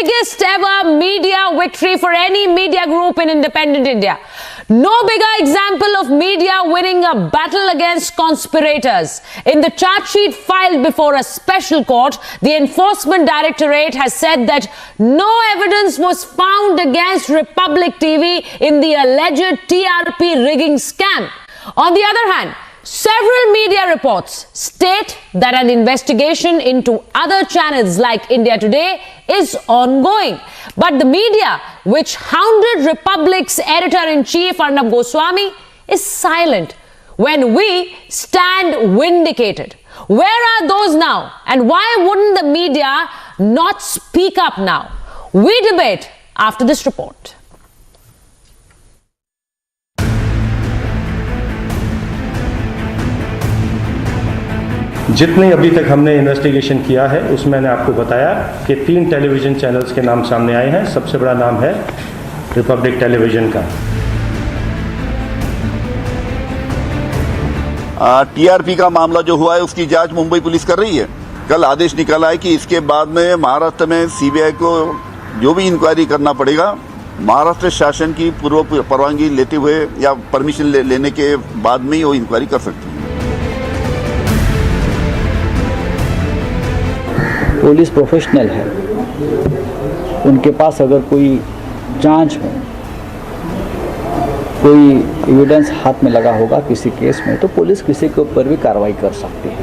biggest ever media victory for any media group in independent India. No bigger example of media winning a battle against conspirators. In the charge sheet filed before a special court, the Enforcement Directorate has said that no evidence was found against Republic TV in the alleged TRP rigging scam. On the other hand, several media reports state that an investigation into other channels like India Today is ongoing. But the media, which hounded Republic's editor-in-chief Arnab Goswami, is silent when we stand vindicated. Where are those now? And why wouldn't the media not speak up now? We debate after this report. जितनी अभी तक हमने investigation किया है उसमें मैंने आपको बताया कि 3 टेलीविज़न चैनल्स के नाम सामने आए हैं। सबसे बड़ा नाम है रिपब्लिक टेलीविज़न का। टीआरपी का मामला जो हुआ है उसकी जांच मुंबई पुलिस कर रही है। कल आदेश निकला है कि इसके बाद में महाराष्ट्र में सीबीआई को जो भी इंक्वायरी करना पड़ेगा महाराष्ट्र शासन की पूर्व परवानगी लेते हुए या परमिशन लेने के बाद में ही वो इंक्वायरी कर सकती है। पुलिस प्रोफेशनल है, उनके पास अगर कोई जांच में कोई एविडेंस हाथ में लगा होगा किसी केस में तो पुलिस किसी के ऊपर भी कार्रवाई कर सकती है।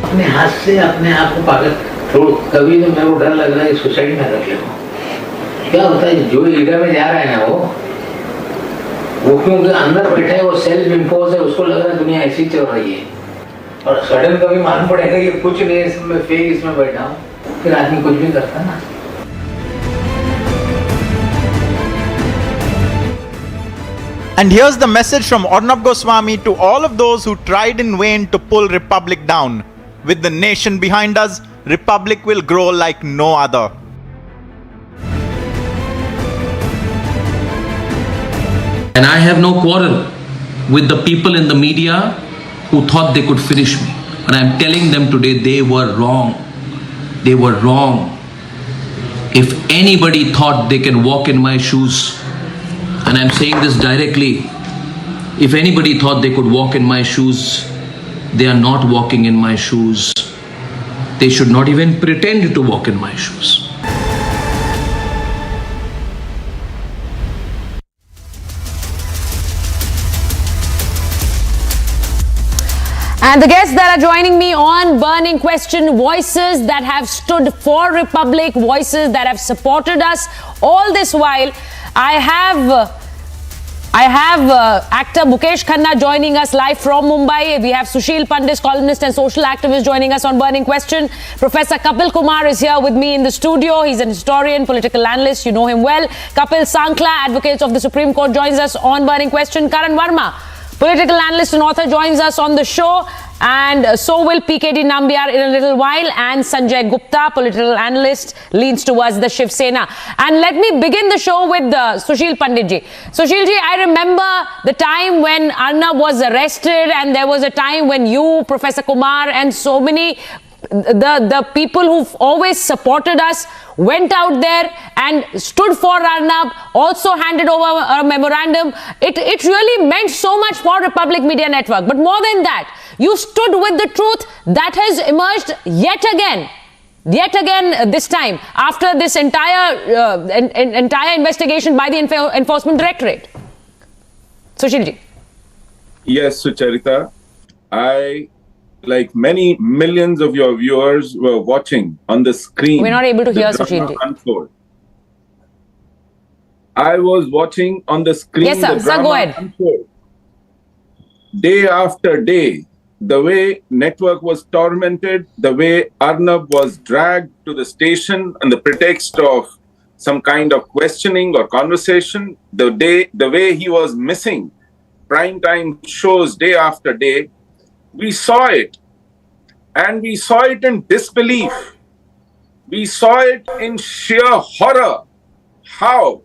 अपने हाथ से अपने आप को पागल छोड़, कभी तो मेरे को डर लग रहा है सोसाइटी में रख लेगा। क्या होता है जो लीडर में जा रहा है ना वो क्योंकि अंदर बैठा है, वो सेल्फ इम्पोज है, उसको लग रहा है दुनिया ऐसी चल रही है और सडन कभी मालूम पड़ेगा कि कुछ नहीं इसमें फेक इसमें बैठा हूँ, फिर आदमी कुछ भी करता ना। And here's the message from Arnab Goswami to all of those who tried in vain to pull Republic down. With the nation behind us, Republic will grow like no other. And I have no quarrel with the people in the media who thought they could finish me. And I'm telling them today they were wrong. They were wrong. If anybody thought they can walk in my shoes, and I'm saying this directly, if anybody thought they could walk in my shoes, they are not walking in my shoes. They should not even pretend to walk in my shoes. And the guests that are joining me on Burning Question, voices that have stood for Republic, voices that have supported us all this while. I have actor Mukesh Khanna joining us live from Mumbai. We have Sushil Pandit, columnist and social activist, joining us on Burning Question. Professor Kapil Kumar is here with me in the studio. He's an historian, political analyst. You know him well. Kapil Sankla, advocate of the Supreme Court, joins us on Burning Question. Karan Verma, political analyst and author, joins us on the show. And so will PKD Nambiar in a little while. And Sanjay Gupta, political analyst, leans towards the Shiv Sena. And let me begin the show with Sushil Panditji. Sushilji, I remember the time when Arnab was arrested, and there was a time when you, Professor Kumar, and so many the people who've always supported us went out there and stood for Arnab, also handed over a memorandum. It really meant so much for Republic Media Network. But more than that, you stood with the truth that has emerged yet again this time, after this entire investigation by the Enforcement Directorate. Sushilji. Yes, Sucharita. I, like many millions of your viewers, were watching on the screen. We're not able to hear Sushilji. I was watching on the screen. Yes, sir. Sir, go ahead. Unfold. Day after day, the way network was tormented, the way Arnab was dragged to the station on the pretext of some kind of questioning or conversation, the way he was missing primetime shows day after day, we saw it. And we saw it in disbelief. We saw it in sheer horror. How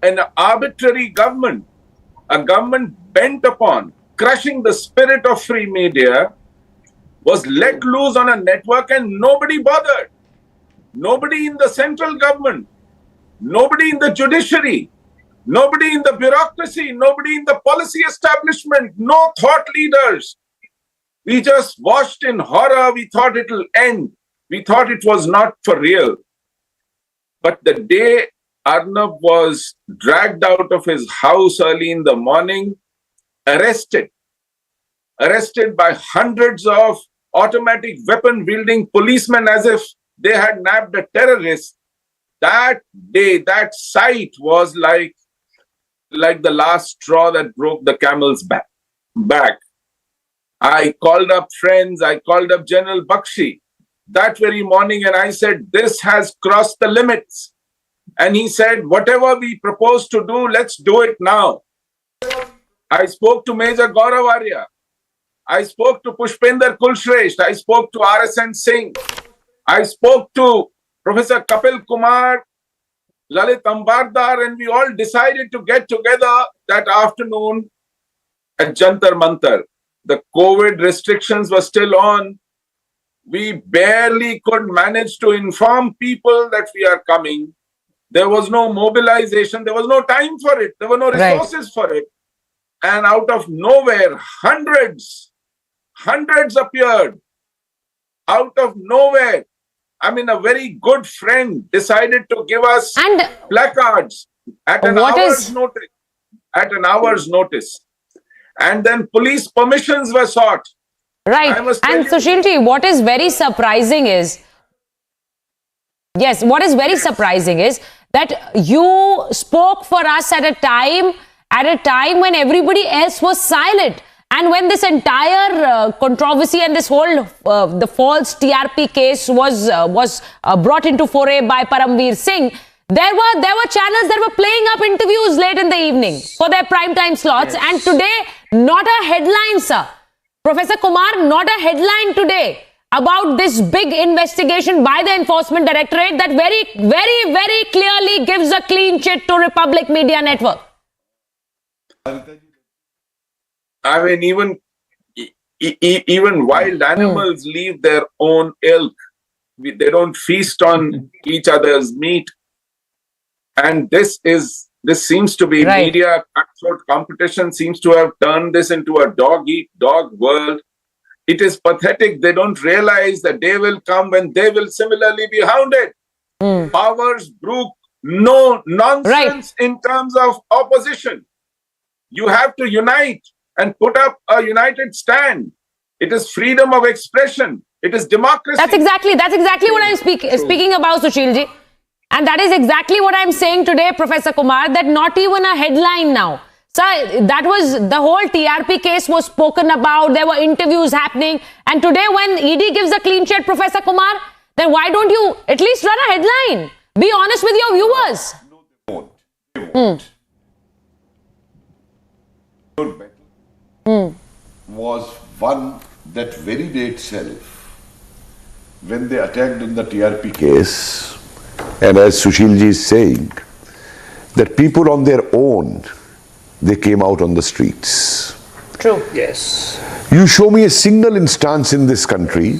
an arbitrary government, a government bent upon crushing the spirit of free media, was let loose on a network and nobody bothered. Nobody in the central government, nobody in the judiciary, nobody in the bureaucracy, nobody in the policy establishment, no thought leaders. We just watched in horror. We thought it'll end. We thought it was not for real. But the day Arnab was dragged out of his house early in the morning, arrested by hundreds of automatic weapon wielding policemen as if they had nabbed a terrorist, that day, that sight was like the last straw that broke the camel's back. I called up friends, I called up General Bakshi that very morning and I said, this has crossed the limits. And he said, whatever we propose to do, let's do it now. I spoke to Major Gaurav Arya. I spoke to Pushpender Kulshresht. I spoke to RSN Singh. I spoke to Professor Kapil Kumar, Lalit Ambardar, and we all decided to get together that afternoon at Jantar Mantar. The COVID restrictions were still on. We barely could manage to inform people that we are coming. There was no mobilization. There was no time for it. There were no resources for it. And out of nowhere, hundreds appeared. Out of nowhere. I mean, a very good friend decided to give us placards at an hour's notice. At an hour's notice. And then police permissions were sought. Right. And Sushilji, what is very surprising is, that you spoke for us at a time when everybody else was silent. And when this entire controversy and this whole the false TRP case was brought into foray by Paramveer Singh, there were channels that were playing up interviews late in the evening for their primetime slots. And today, not a headline, sir. Professor Kumar, not a headline today about this big investigation by the Enforcement Directorate that very, very, very clearly gives a clean chit to Republic Media Network. I mean, even wild animals leave their own ilk. They don't feast on each other's meat. And this seems to be media cutthroat competition seems to have turned this into a dog-eat-dog world. It is pathetic. They don't realize the day will come when they will similarly be hounded. Powers brook no nonsense in terms of opposition. You have to unite and put up a united stand. It is freedom of expression. It is democracy. That's exactly what I'm speaking about, Sushilji. And that is exactly what I'm saying today, Professor Kumar, that not even a headline now. Sir, that was the whole TRP case was spoken about. There were interviews happening. And today when ED gives a clean chit, Professor Kumar, then why don't you at least run a headline? Be honest with your viewers. No, they won't. Your battle was won that very day itself when they attacked on the TRP case. And as Sushilji is saying, that people on their own, they came out on the streets. True. Yes. You show me a single instance in this country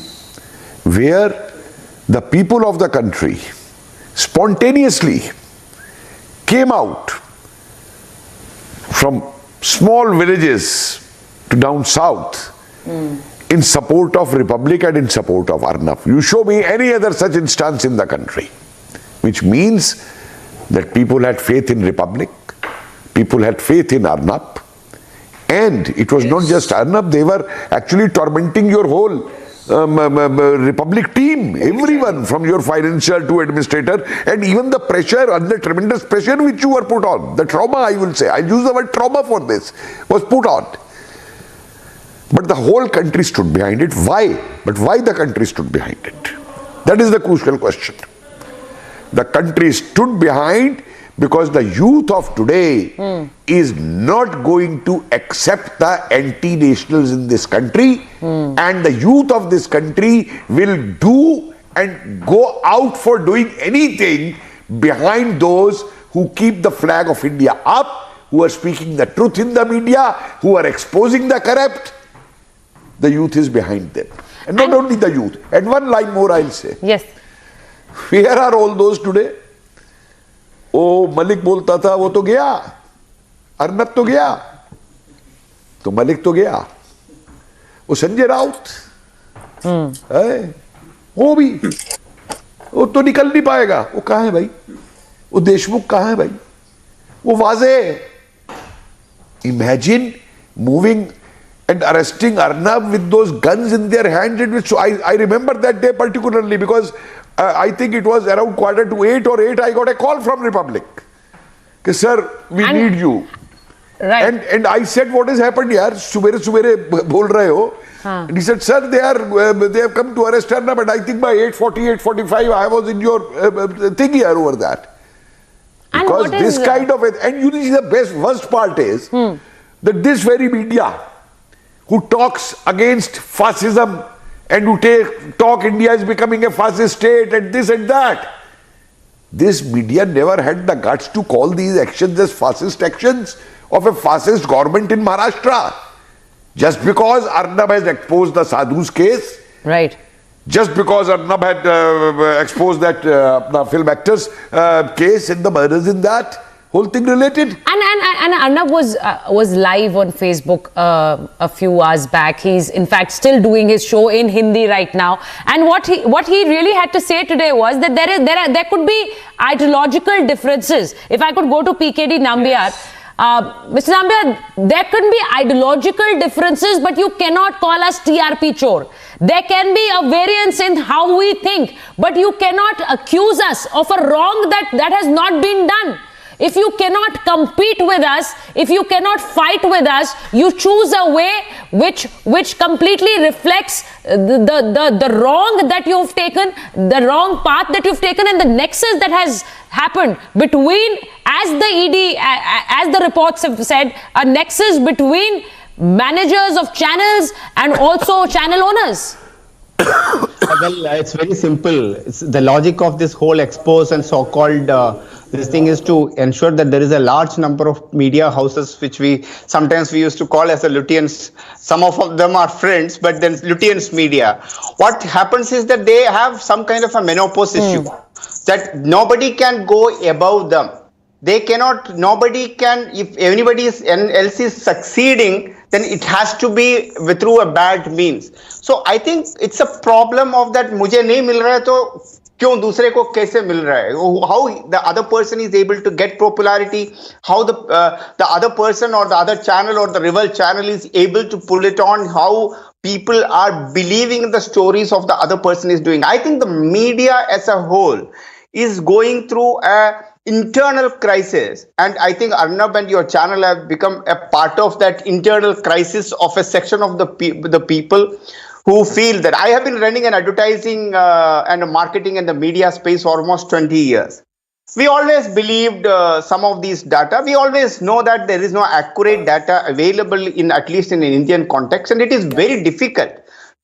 where the people of the country spontaneously came out from small villages to down south in support of Republic and in support of Arnab. You show me any other such instance in the country. Which means that people had faith in Republic, people had faith in Arnab, and it was not just Arnab, they were actually tormenting your whole Republic team, everyone from your financial to administrator, and even the pressure, under tremendous pressure which you were put on, the trauma I will say, I use the word trauma for this, was put on. But the whole country stood behind it. Why? But why the country stood behind it? That is the crucial question. The country stood behind because the youth of today is not going to accept the anti-nationals in this country, and the youth of this country will do and go out for doing anything behind those who keep the flag of India up, who are speaking the truth in the media, who are exposing the corrupt. The youth is behind them. And not only the youth. And one line more I'll say. Yes. Where are all those today? Oh, Malik बोलता था वो तो गया, अर्नब तो गया, तो मलिक तो गया, वो संजय राउत, वो भी, वो तो निकल नहीं पाएगा, वो कहाँ है भाई? वो देशमुख कहाँ है भाई? वो वाजे. Imagine moving and arresting Arnab with those guns in their hands. So I remember that day particularly because I think it was around 7:45 or 8. I got a call from Republic. कि sir, we need you. Right. And I said, what has happened यार? सुबेरे बोल रहे हो? And he said, sir, they have come to arrest Arnab, and I think by 8:40, 8:45 I was in your thing here over that. And Because what is this kind of and you see the worst part is that this very media who talks against fascism and who talk India is becoming a fascist state and this and that, this media never had the guts to call these actions as fascist actions of a fascist government in Maharashtra. Just because Arnab has exposed the Sadhu's case, Right. just because Arnab had exposed that film actor's case and the murders in that, whole thing related. And Arnab was live on Facebook a few hours back. He's in fact still doing his show in Hindi right now. And what he really had to say today was that there could be ideological differences. If I could go to PKD Nambiar. Mr. Nambiar, there can be ideological differences, but you cannot call us TRP chore. There can be a variance in how we think, but you cannot accuse us of a wrong that has not been done. If you cannot compete with us, if you cannot fight with us, you choose a way which completely reflects the wrong that you've taken, the wrong path that you've taken, and the nexus that has happened between, as the ED, as the reports have said, a nexus between managers of channels and also channel owners. Well, it's very simple. It's the logic of this whole expose and so-called this thing is to ensure that there is a large number of media houses which we sometimes used to call as the Lutyens. Some of them are friends, but then Lutyens media. What happens is that they have some kind of a menopause issue that nobody can go above them. They cannot, nobody can, if anybody else is succeeding, then it has to be through a bad means. So I think it's a problem of that मुझे नहीं मिल रहा है तो क्यों दूसरे को कैसे मिल रहा है? How the other person is able to get popularity, how the other person or the other channel or the rival channel is able to pull it on, how people are believing the stories of the other person is doing. I think the media as a whole is going through a internal crisis, and I think Arnab and your channel have become a part of that internal crisis of a section of the people who feel that I have been running an advertising and marketing and the media space for almost 20 years. We always believed some of these data. We always know that there is no accurate data available in at least in an Indian context, and it is very difficult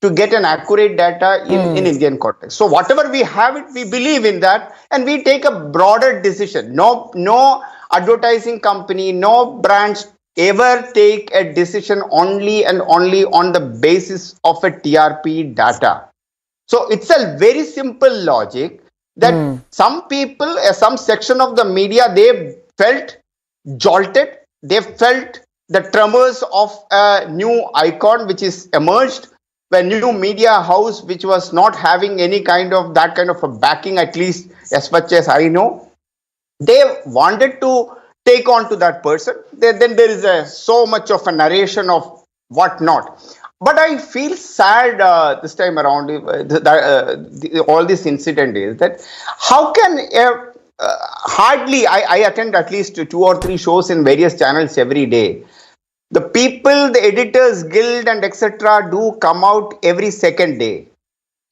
to get an accurate data in Indian context. So whatever we have it, we believe in that, and we take a broader decision. No advertising company, no brands ever take a decision only and only on the basis of a TRP data. So it's a very simple logic that some people, some section of the media, they felt jolted. They felt the tremors of a new icon which is emerged, a new media house which was not having any kind of that kind of a backing, at least as much as I know. They wanted to take on to that person. Then there is so much of a narration of what not. But I feel sad this time around, all this incident is that how can hardly, I attend at least 2 or 3 shows in various channels every day. The people, the editors guild and etc. do come out every second day,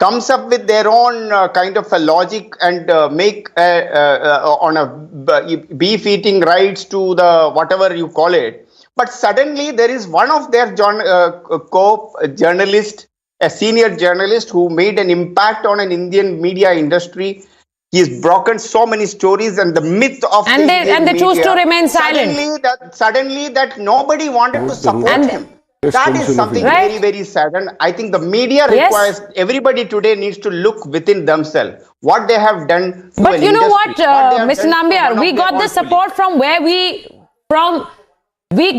comes up with their own kind of a logic and make on a beef eating rights to the whatever you call it. But suddenly there is one of their co-journalist, a senior journalist who made an impact on an Indian media industry. He has broken so many stories and the myth of and they choose to remain silent. Suddenly that nobody wanted to support him. That is something Right. very, very sad. And I think the media Yes. requires, everybody today needs to look within themselves. What they have done to But an you know what, industry, they have Mr. done to Nambiar, one we of their got the own support from where we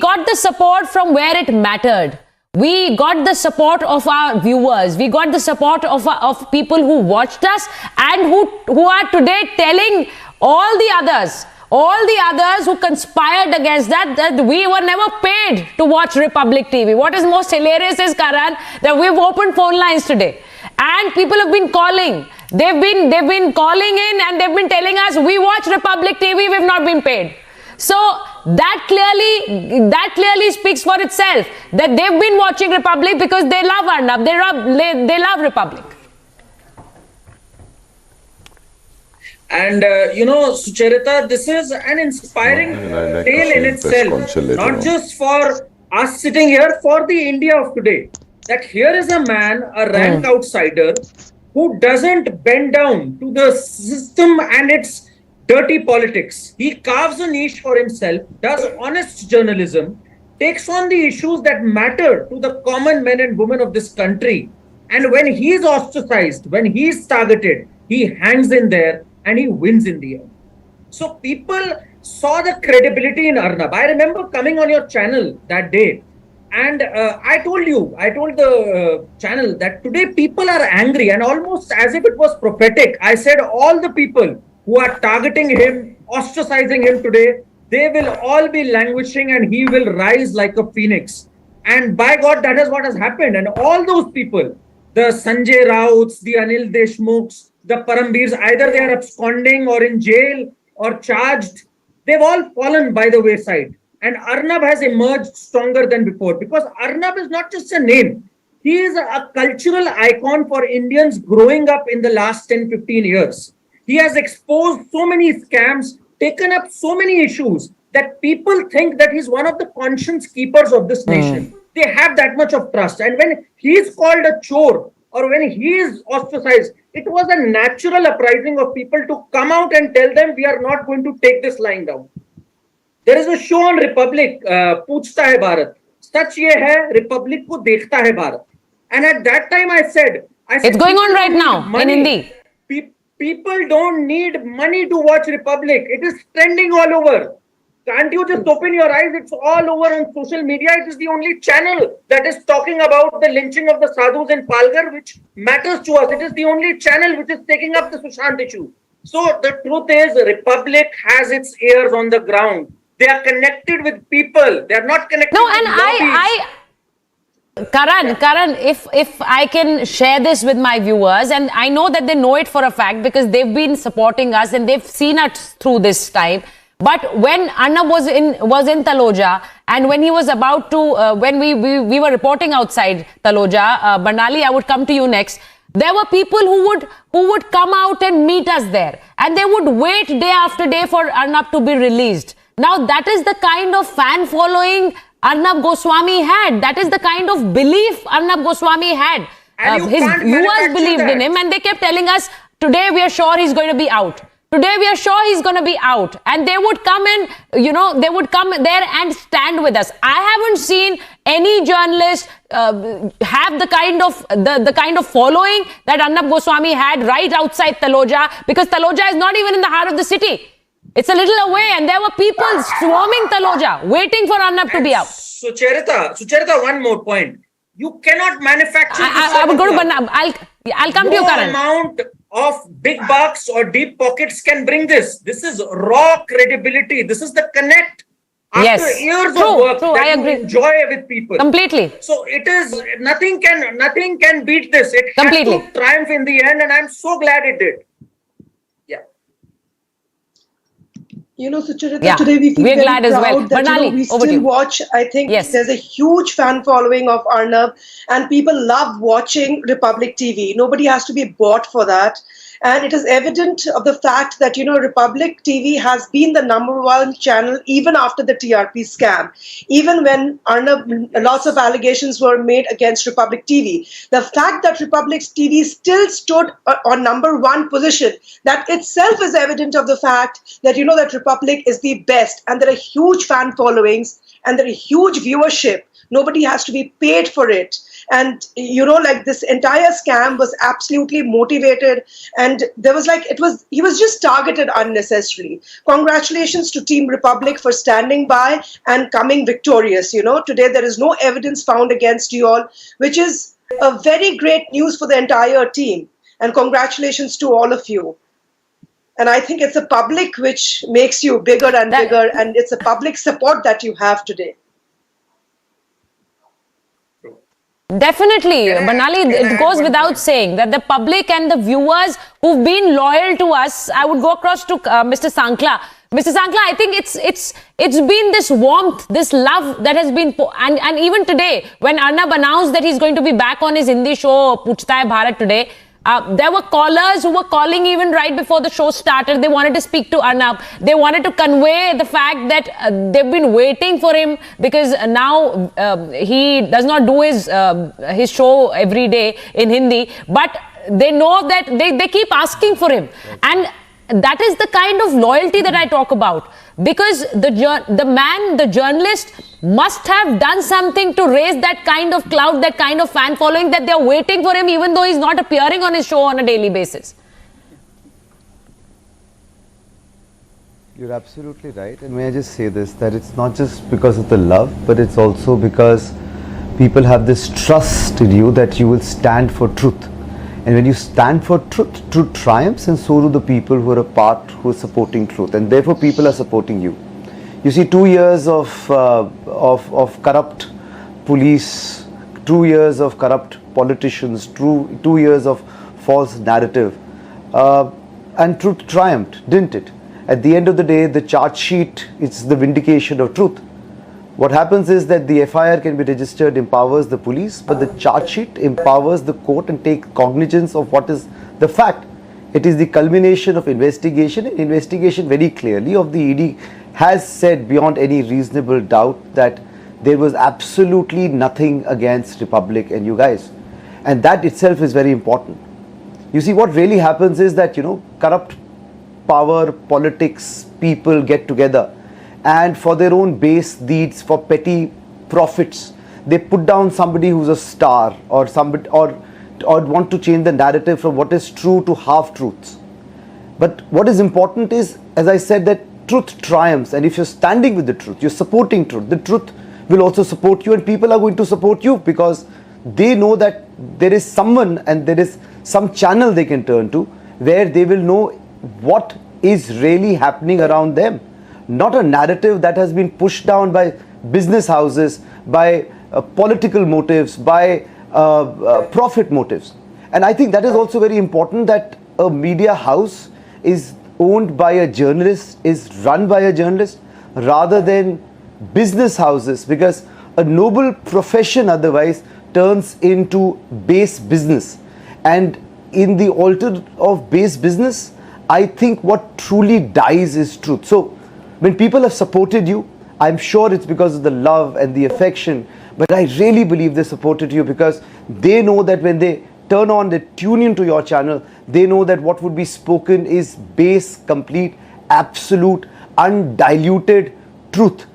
got the support from where it mattered. We got the support of our viewers. We got the support of people who watched us and who are today telling all the others who conspired against that we were never paid to watch Republic TV. What is most hilarious is, Karan, that we've opened phone lines today and people have been calling. They've been calling in and they've been telling us, we watch Republic TV, we've not been paid. So that clearly speaks for itself, that they've been watching Republic because they love Arnab, they love Republic. And Sucharita, this is an inspiring tale in itself, not just for us sitting here, for the India of today. That here is a man, a rank outsider, who doesn't bend down to the system and its dirty politics. He carves a niche for himself, does honest journalism, takes on the issues that matter to the common men and women of this country. And when he's ostracized, when he's targeted, he hangs in there and he wins in the end. So people saw the credibility in Arnab. I remember coming on your channel that day, and I told the channel that today people are angry, and almost as if it was prophetic, I said all the people who are targeting him, ostracizing him today, they will all be languishing and he will rise like a phoenix. And by God, that is what has happened. And all those people, the Sanjay Rauts, the Anil Deshmukhs, the Parambirs, either they are absconding or in jail or charged, they've all fallen by the wayside. And Arnab has emerged stronger than before, because Arnab is not just a name. He is a cultural icon for Indians growing up in the last 10-15 years. He has exposed so many scams, taken up so many issues that people think that he's one of the conscience keepers of this nation. They have that much of trust. And when he is called a chore or when he is ostracized, it was a natural uprising of people to come out and tell them, we are not going to take this lying down. There is a show on Republic, Poochta Hai Bharat. Sach ye hai, Republic ko dekhta hai Bharat. And at that time I said it's going on right now in Hindi. People don't need money to watch Republic. It is trending all over. Can't you just open your eyes? It's all over on social media. It is the only channel that is talking about the lynching of the sadhus in Palghar, which matters to us. It is the only channel which is taking up the Sushant issue. So the truth is, Republic has its ears on the ground. They are connected with people. They are not connected with lobbies. Karan, if I can share this with my viewers, and I know that they know it for a fact because they've been supporting us and they've seen us through this time. But when Arnab was in Taloja, and when he was about to, when we were reporting outside Taloja, Banali, I would come to you next. There were people who would come out and meet us there, and they would wait day after day for Arnab to be released. Now that is the kind of fan following Arnab Goswami had. That is the kind of belief Arnab Goswami had. His viewers believed in him, and they kept telling us, today we are sure he's going to be out. Today we are sure he's going to be out. And they would come and, they would come there and stand with us. I haven't seen any journalist have the kind of following that Arnab Goswami had right outside Taloja, because Taloja is not even in the heart of the city. It's a little away, and there were people swarming Taloja, waiting for Arnab to be out. Sucharita, one more point. You cannot manufacture. I would go to Arnab. I'll come to you, Karan. No amount of big bucks or deep pockets can bring this. This is raw credibility. This is the connect. After years of work that I agree. you enjoy with people. Completely. So it is, nothing can beat this. It Completely. has to triumph in the end, and I'm so glad it did. Sucharita, today we feel very glad proud as well. that Banali, we still watch. I think there's a huge fan following of Arnab, and people love watching Republic TV. Nobody has to be bought for that. And it is evident of the fact that, Republic TV has been the #1 channel even after the TRP scam. Even when Arnab, lots of allegations were made against Republic TV. The fact that Republic TV still stood on #1 position, that itself is evident of the fact that, that Republic is the best, and there are huge fan followings and there are huge viewership Nobody has to be paid for it. And, like this entire scam was absolutely motivated. And there was he was just targeted unnecessarily. Congratulations to Team Republic for standing by and coming victorious. Today there is no evidence found against you all, which is a very great news for the entire team. And congratulations to all of you. And I think it's a public which makes you bigger and bigger, and it's a public support that you have today. Definitely, Banali, it goes without saying that the public and the viewers who've been loyal to us. I would go across to Mr. Sankla. Mr. Sankla, I think it's been this warmth, this love that has been, and even today, when Arnab announced that he's going to be back on his Hindi show, Puchta Hai Bharat today, there were callers who were calling even right before the show started. They wanted to speak to Arnab. They wanted to convey the fact that they've been waiting for him because now he does not do his show every day in Hindi. But they know that they keep asking for him. And that is the kind of loyalty that I talk about. Because the journalist must have done something to raise that kind of clout, that kind of fan following, that they're waiting for him even though he's not appearing on his show on a daily basis. You're absolutely right. And may I just say this, that it's not just because of the love, but it's also because people have this trust in you that you will stand for truth. And when you stand for truth, truth triumphs, and so do the people who are supporting truth. And therefore people are supporting you. You see, 2 years of corrupt police, 2 years of corrupt politicians, 2 years of false narrative, and truth triumphed, didn't it? At the end of the day, the charge sheet, it's the vindication of truth. What happens is that the FIR can be registered, empowers the police, but the charge sheet empowers the court and takes cognizance of what is the fact. It is the culmination of investigation, and investigation very clearly of the ED has said beyond any reasonable doubt that there was absolutely nothing against Republic and you guys. And that itself is very important. You see, what really happens is that, corrupt power, politics, people get together, and for their own base needs, for petty profits, they put down somebody who's a star or somebody or want to change the narrative from what is true to half truths. But what is important is, as I said, that truth triumphs, and if you're standing with the truth, you're supporting truth, the truth will also support you, and people are going to support you because they know that there is someone and there is some channel they can turn to where they will know what is really happening around them. Not a narrative that has been pushed down by business houses, by political motives, by profit motives. And I think that is also very important, that a media house is owned by a journalist, is run by a journalist, rather than business houses, because a noble profession otherwise turns into base business. And in the altar of base business, I think what truly dies is truth. So when people have supported you, I'm sure it's because of the love and the affection, but I really believe they supported you because they know that when they turn on, they tune into your channel, they know that what would be spoken is base, complete, absolute, undiluted truth.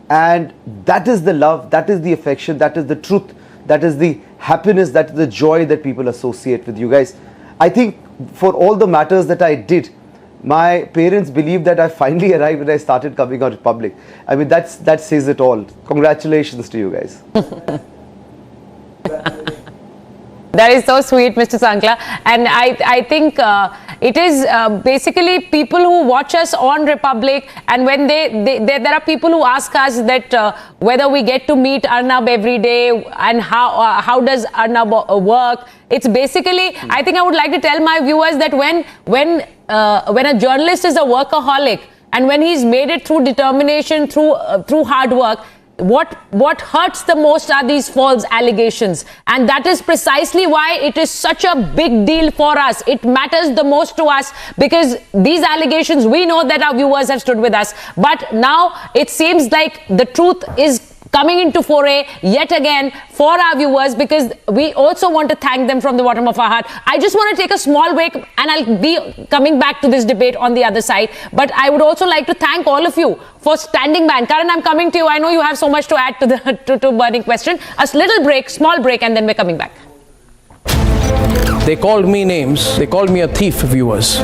And that is the love, that is the affection, that is the truth, that is the happiness, that is the joy that people associate with you guys. I think for all the matters that I did, my parents believed that I finally arrived when I started coming on Republic. I mean, that says it all. Congratulations to you guys. That is so sweet, Mr. Sankla. And I think it is basically people who watch us on Republic, and when there are people who ask us that whether we get to meet Arnab every day and how does Arnab work. It's basically, I think I would like to tell my viewers that when a journalist is a workaholic and when he's made it through determination, through hard work, what hurts the most are these false allegations. And that is precisely why it is such a big deal for us. It matters the most to us because these allegations, we know that our viewers have stood with us. But now it seems like the truth is coming into foray yet again for our viewers, because we also want to thank them from the bottom of our heart. I just want to take a small break and I'll be coming back to this debate on the other side. But I would also like to thank all of you for standing by. And Karan, I'm coming to you. I know you have so much to add to the to burning question. A little break, small break, and then we're coming back. They called me names. They called me a thief, viewers.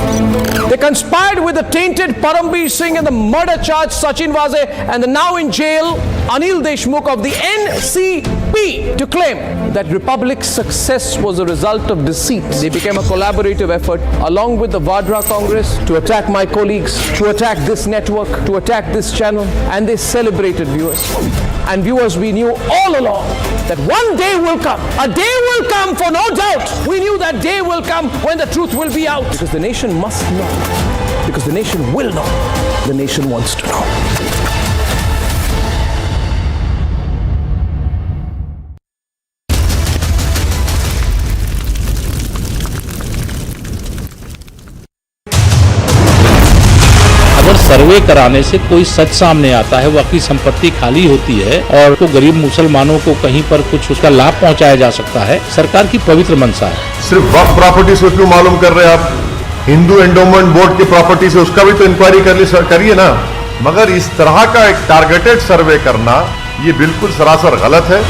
They conspired with the tainted Parambir Singh and the murder charge Sachin Vaze and the now in jail Anil Deshmukh of the NCP to claim that Republic's success was a result of deceit. They became a collaborative effort along with the Vadra Congress to attack my colleagues, to attack this network, to attack this channel, and they celebrated, viewers. And viewers, we knew all along that one day will come. A day will come, for no doubt. We knew that day will come when the truth will be out. Because the nation must know. Because the nation will know. The nation wants to know. सर्वे कराने से कोई सच सामने आता है, वाकई संपत्ति खाली होती है और तो गरीब मुसलमानों को कहीं पर कुछ उसका लाभ पहुंचाया जा सकता है, सरकार की पवित्र मंशा है। सिर्फ वक्फ प्रॉपर्टी से क्यों मालूम कर रहे हैं आप? हिंदू एंडोमेंट बोर्ड की प्रॉपर्टी से उसका भी तो इंक्वायरी करिए ना। मगर इस तरह का एक टारगेटेड सर्वे करना ये बिल्कुल सरासर गलत है।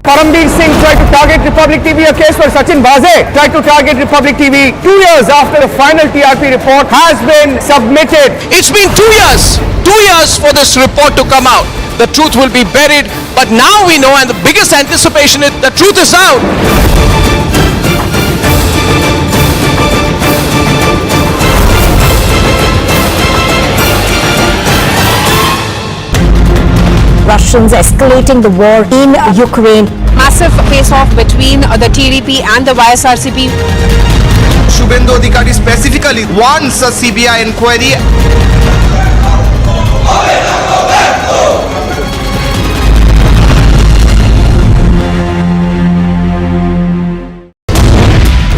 Parambir Singh tried to target Republic TV, a case where Sachin Vaze tried to target Republic TV 2 years after the final TRP report has been submitted. It's been 2 years for this report to come out. The truth will be buried, but now we know, and the biggest anticipation is the truth is out. Russians escalating the war in Ukraine. Massive face-off between the TDP and the YSRCP. Shubhendu Adhikari specifically wants a CBI inquiry.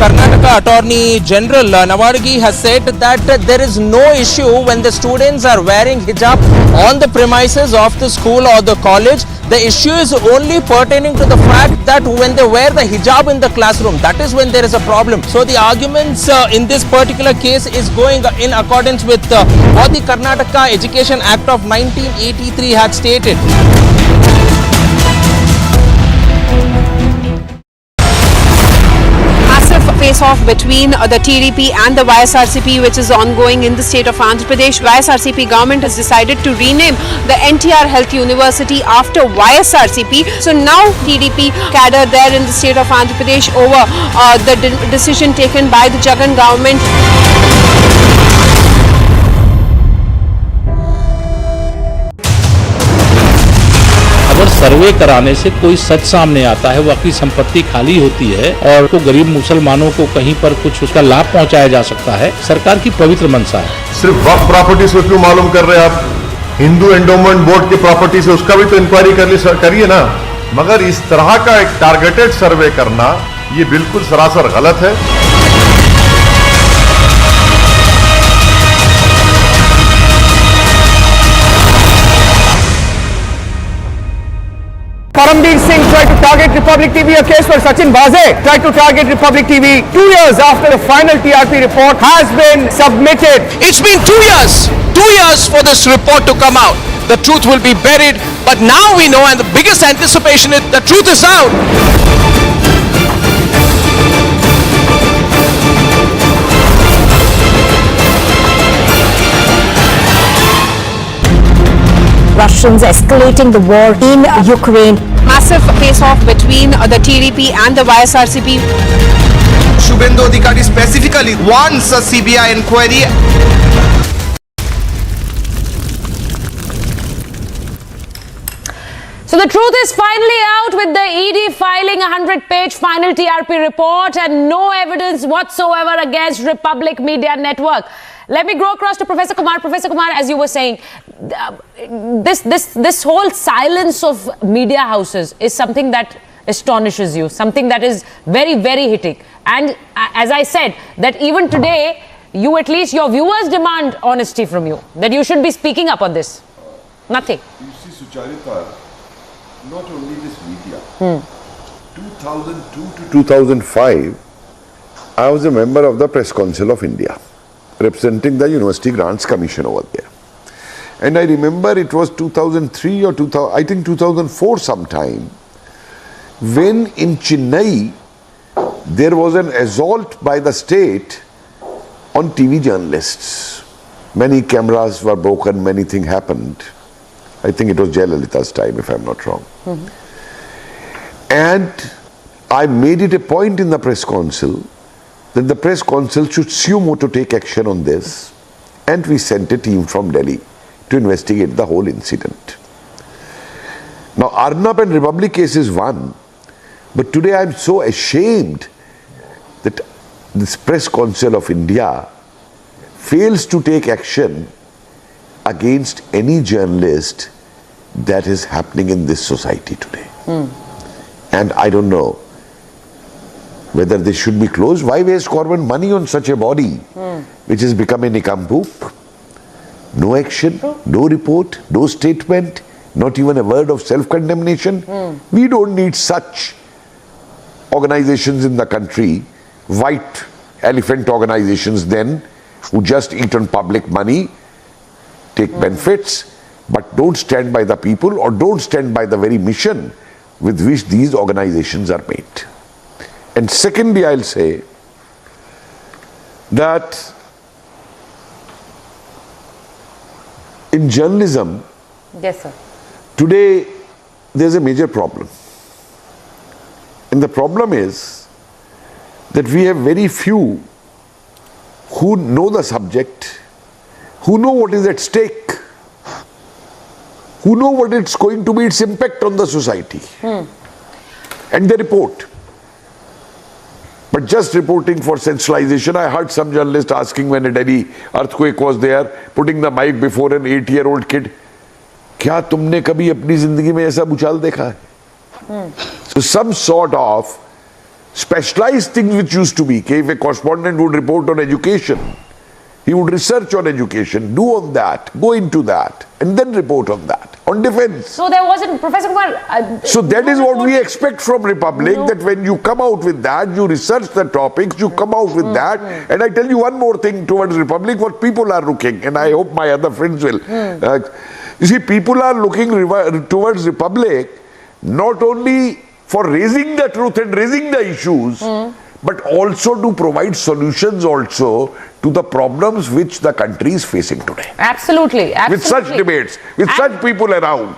Karnataka Attorney General Navargi has said that there is no issue when the students are wearing hijab on the premises of the school or the college. The issue is only pertaining to the fact that when they wear the hijab in the classroom, that is when there is a problem. So the arguments in this particular case is going in accordance with what the Karnataka Education Act of 1983 had stated. Face-off between the TDP and the YSRCP, which is ongoing in the state of Andhra Pradesh. YSRCP government has decided to rename the NTR Health University after YSRCP. So now TDP cadre there in the state of Andhra Pradesh over the decision taken by the Jagan government. सर्वे कराने से कोई सच सामने आता है, वाकई संपत्ति खाली होती है और तो गरीब मुसलमानों को कहीं पर कुछ उसका लाभ पहुंचाया जा सकता है, सरकार की पवित्र मंशा है। सिर्फ वक्फ प्रॉपर्टी से क्यों मालूम कर रहे हैं आप? हिंदू एंडोमेंट बोर्ड की प्रॉपर्टी से उसका भी तो इंक्वायरी करिए ना। मगर इस तरह का एक टारगेटेड सर्वे करना ये बिल्कुल सरासर गलत है। Parambir Singh tried to target Republic TV, a case where Sachin Vaze tried to target Republic TV 2 years after the final TRP report has been submitted. It's been 2 years for this report to come out. The truth will be buried, but now we know, and the biggest anticipation is the truth is out. Russians escalating the war in Ukraine. Massive face-off between the TDP and the YSRCP. Shubhendu Adhikari specifically wants a CBI inquiry. So the truth is finally out, with the ED filing a 100-page final TRP report and no evidence whatsoever against Republic Media Network. Let me go across to Professor Kumar. Professor Kumar, as you were saying, this whole silence of media houses is something that astonishes you, something that is very, very hitting. And as I said, that even today, you at least, your viewers demand honesty from you, that you should be speaking up on this. Nothing. You see, Sucharita, not only this media. 2002 to 2005, I was a member of the Press Council of India, representing the University Grants Commission over there. And I remember it was 2003 or 2004 sometime, when in Chennai, there was an assault by the state on TV journalists. Many cameras were broken, many things happened. I think it was Jayalalitha's time, if I'm not wrong. And I made it a point in the press council that the press council should sumo to take action on this, and we sent a team from Delhi to investigate the whole incident. Now, Arnab and Republic case is one, but today I'm so ashamed that this Press Council of India fails to take action against any journalist that is happening in this society today. And I don't know whether they should be closed. Why waste government money on such a body which has become a nincompoop? No action, no report, no statement, not even a word of self-condemnation. We don't need such organizations in the country, white elephant organizations then, who just eat on public money, take benefits, but don't stand by the people or don't stand by the very mission with which these organizations are made. And secondly, I'll say that in journalism, yes, sir, today there's a major problem. And the problem is that we have very few who know the subject, who know what is at stake, who know what it's going to be, its impact on the society. And they report. But just reporting for sensationalization. I heard some journalist asking when a Delhi earthquake was there, putting the mic before an 8-year-old kid, क्या तुमने कभी अपनी जिंदगी में ऐसा भूचाल देखा है? So some sort of specialized things which used to be, if a correspondent would report on education, he would research on education, do on that, go into that, and then report on that, on defense. So there wasn't, Professor Kumar... so that is what we expect from Republic, that when you come out with that, you research the topics, you come out with that. And I tell you one more thing towards Republic, what people are looking, and I hope my other friends will. You see, people are looking towards Republic not only for raising the truth and raising the issues, but also to provide solutions also to the problems which the country is facing today. Absolutely, absolutely. With such debates, with such people around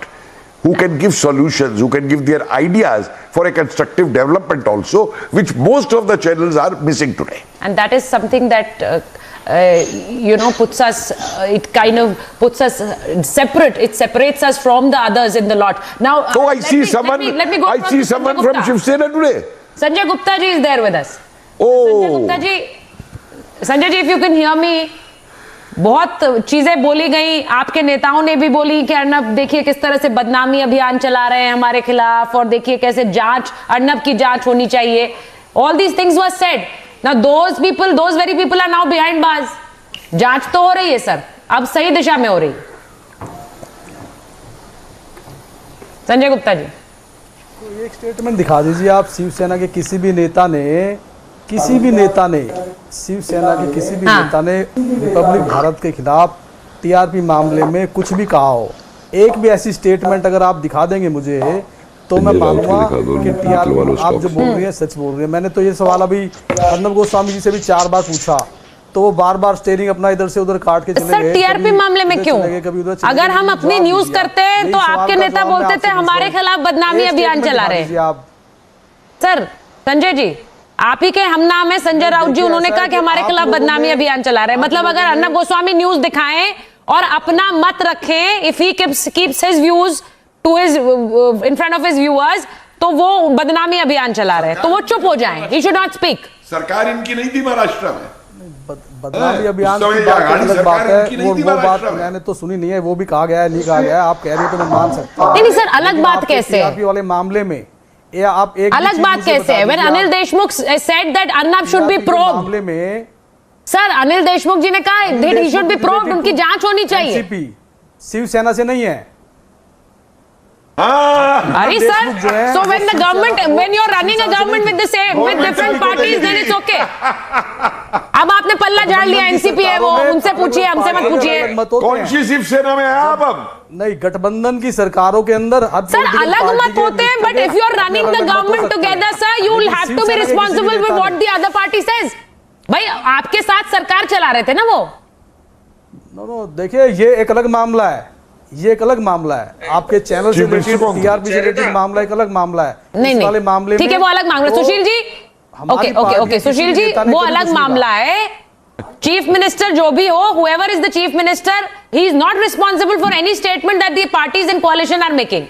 who can give solutions, who can give their ideas for a constructive development also, which most of the channels are missing today. And that is something that puts us, it kind of puts us separate. It separates us from the others in the lot. Now, I see someone from Shiv Sena today. Sanjay Gupta ji is there with us. Oh. Sanjay ji, if you can hear me, बहुत चीजें बोली गई, आपके नेताओं ने भी बोली कि अर्नब देखिए किस तरह से बदनामी अभियान चला रहे हैं हमारे खिलाफ, और देखिए कैसे जांच, अर्नब की जांच होनी चाहिए. All these things were said. Now those very people are now behind bars. जांच तो हो रही है सर, अब सही दिशा में हो रही. संजय गुप्ता जी, एक स्टेटमेंट दिखा दीजिए आप, शिवसेना के किसी भी नेता ने शिवसेना के किसी भी नेता ने रिपब्लिक भारत के खिलाफ टीआरपी मामले में कुछ भी कहा हो. एक भी ऐसी स्टेटमेंट अगर आप दिखा देंगे मुझे, तो मैं मानूंगा कि टीआरपी आप जो बोल रही है सच बोल रही है. मैंने तो ये सवाल अभी अर्नब गोस्वामी जी से भी 4 बार पूछा, तो वो बार-बार स्टेरिंग अपना इधर से उधर काट के चले गए. सर, टीआरपी मामले में क्यों? अगर हम अपनी न्यूज करते हैं तो आपके नेता बोलते थे हमारे खिलाफ बदनामी अभियान चला रहे हैं. सर, संजय जी, आप ही के हम नाम है संजय राउत जी, उन्होंने कहा कि हमारे खिलाफ बदनामी अभियान चला रहे हैं. मतलब अगर अर्नब गोस्वामी न्यूज दिखाएं और अपना मत रखें, if he keeps his views to his in front of his viewers, तो वो बदनामी अभियान चला रहे हैं, तो वो चुप हो जाएं. He should not speak. सरकार इनकी नहीं थी महाराष्ट्र में. बदनामी अभियान की बात है, वो बात मैंने तो सुनी नहीं है. वो भी कहा गया है, नहीं कहा गया है, आप कह रही हो तो मैं मान सकता हूं. नहीं सर, अलग बात कैसे है? वाले मामले में ये आप एक अलग बात कैसे है? When Anil Deshmukh said that Arnab should be probed. मामले में सर अनिल देशमुख जी ने कहा that he should be probed, उनकी जांच होनी चाहिए। एनसीपी शिवसेना से नहीं है। अरे sir, so when the government, when you're running a government with the same, with different parties, then it's okay. अब आपने पल्ला झाड़ लिया, एनसीपी है वो, उनसे पूछिए, हमसे मत पूछिए। कौन सी शिवसेना में है आप अब? नहीं, गठबंधन की सरकारों के अंदर सर अलग मत होते हैं, but if you're running the government together, sir, you will have to be responsible with what the other party says. भाई आपके साथ सरकार चला रहे थे ना वो। नो, देखिए ये एक अलग मामला है, ये एक अलग मामला है। आपके चैनल से रिलेटेड, टीआरपी से रिलेटेड मामला एक अलग मामला है। नहीं नहीं, मामले ठीक है, वो अलग मामला। सुशील जी, ओके सुशील जी, वो अलग मामला है। चीफ मिनिस्टर जो भी हो, whoever is the chief minister, he is not responsible for any statement that the parties in coalition are making.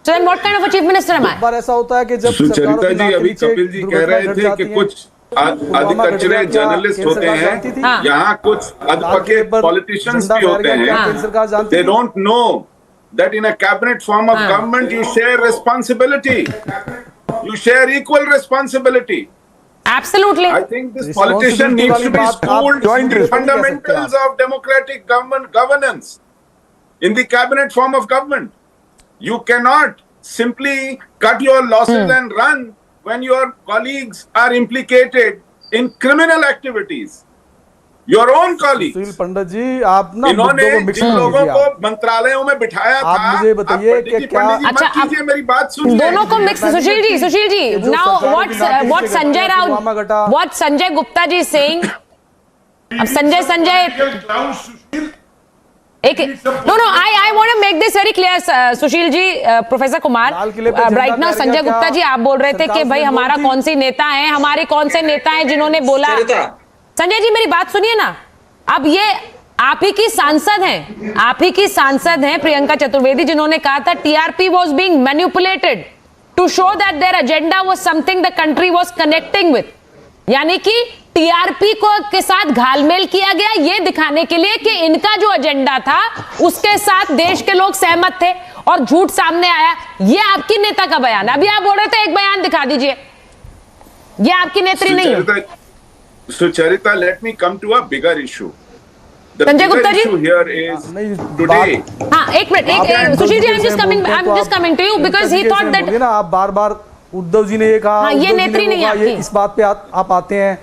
So then what kind of a chief minister am I? बार ऐसा होता है कि जब सुचरिता जी, अभी कपिल जी कह रहे थे कि कुछ अधिकचरे जर्नलिस्ट होते हैं, यहाँ कुछ अधपके पॉलिटिशियंस भी होते हैं। They don't know that in a cabinet form of government you share responsibility, you share equal responsibility. Absolutely. I think this politician needs to be schooled in the fundamentals of democratic governance in the cabinet form of government. You cannot simply cut your losses and run when your colleagues are implicated in criminal activities. Your own colleagues. सुशील पंडित जी, आप ना इन्होंने जिन लोगों को मंत्रालयों में बिठाया था, आप मुझे बताइए कि क्या, अच्छा कीजिए, मेरी बात सुनिए। दोनों को mix. Sushil ji, now what Sanjay Rao, what Sanjay Gupta ji is saying, अब Sanjay I want to make this very clear, Sushil ji, professor Kumar, right now Sanjay Gupta ji आप बोल रहे थे कि भाई हमारा कौन सी नेता है, हमारे कौन से नेता हैं जिन्होंने बोला। संजय जी मेरी बात सुनिए ना, अब ये आप ही की सांसद हैं प्रियंका चतुर्वेदी, जिन्होंने कहा था TRP was being manipulated to show that their agenda was something the country was connecting with, यानी कि टीआरपी को के साथ घालमेल किया गया ये दिखाने के लिए कि इनका जो एजेंडा था उसके साथ देश के लोग सहमत थे और झूठ सामने आया। ये आपकी नेता का बयान है। अभी आप बोल रहे थे एक बयान दिखा दीजिए, ये आपकी नेत्री नहीं है। Sucharita, let me come to a bigger issue. The Sanjay Gupta ji, here is today. हाँ एक मिनट, Sushil ji, I'm just coming to you because he thought that ना आप बार उद्धव जी ने ये कहा, ये नेत्री नहीं है, इस बात पे आप आते हैं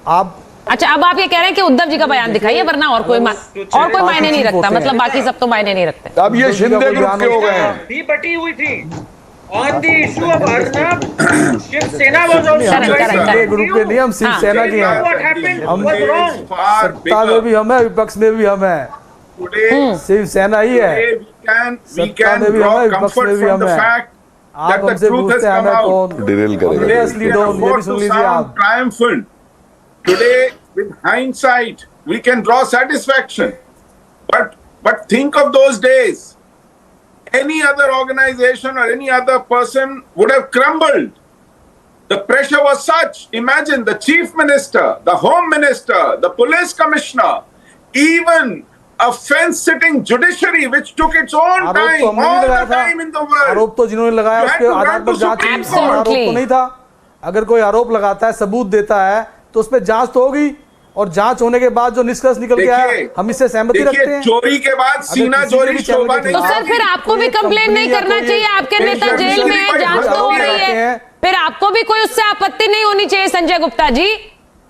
आप। अच्छा, अब आप ये कह रहे हैं कि उद्धव जी का बयान दिखाइए, वरना और कोई मायने नहीं रखता, मतलब बाकी सब तो मायने नहीं रखते। अब ये शिंदे ग्रुप के हो गए हैं। बटी हुई थी on the issue of Arnab, Shiv Sena was also Shinde group के नहीं, हम शिवसेना के हैं। हम सत्ता में भी हम है, विपक्ष में भी हम है, शिवसेना ही है। सत्ता में भी हम है, विपक्ष में भी हम है। आप हमसे पूछते हैं हमें कौन डिरेल करेगा। असली डॉन, ये भी सुन लीजिए आप। Triumphant. Today, with hindsight, we can draw satisfaction. But think of those days. Any other organization or any other person would have crumbled. The pressure was such. Imagine the chief minister, the home minister, the police commissioner, even a fence-sitting judiciary which took its own time, all the time in the world. आरोप तो जिन्होंने लगाया उसके आधार पर जांच, आरोप तो नहीं था। अगर कोई आरोप लगाता है, सबूत देता है, तो उस पर जांच तो होगी, और जांच होने के बाद जो निष्कर्ष निकल के आया, हम इससे सहमति रखते हैं। चोरी के बाद सीना चोरी शोभा नहीं। तो सर फिर आपको भी कंप्लेन नहीं करना चाहिए, आपके नेता जेल में है, जांच तो हो रही है, फिर आपको भी कोई उससे आपत्ति नहीं होनी चाहिए। संजय गुप्ता जी,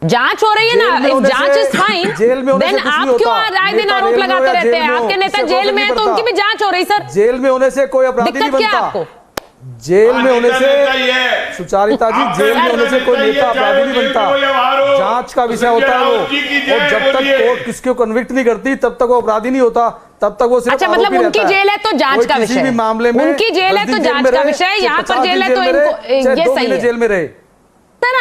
जांच हो रही है ना, इफ जांच इज फाइन, देन आप क्यों आए दिन आरोप लगाते रहते हैं? आपके नेता जेल में है तो उनकी भी जांच हो रही। सर जेल में होने से कोई अपराधी नहीं बनता। आपको जेल में होने से, सुचारिता जी, जेल में होने से कोई नेता अपराधी नहीं बनता। जांच का विषय होता है वो, और जब तक कोर्ट किसको कन्विक्ट नहीं करती तब तक वो अपराधी नहीं होता, तब तक वो सिर्फ अच्छा, मतलब उनकी जेल है तो जांच का विषय, किसी भी मामले में उनकी जेल है तो जांच का विषय, यहाँ पर जेल है तो इनको ये सही है। जेल में रहे sir,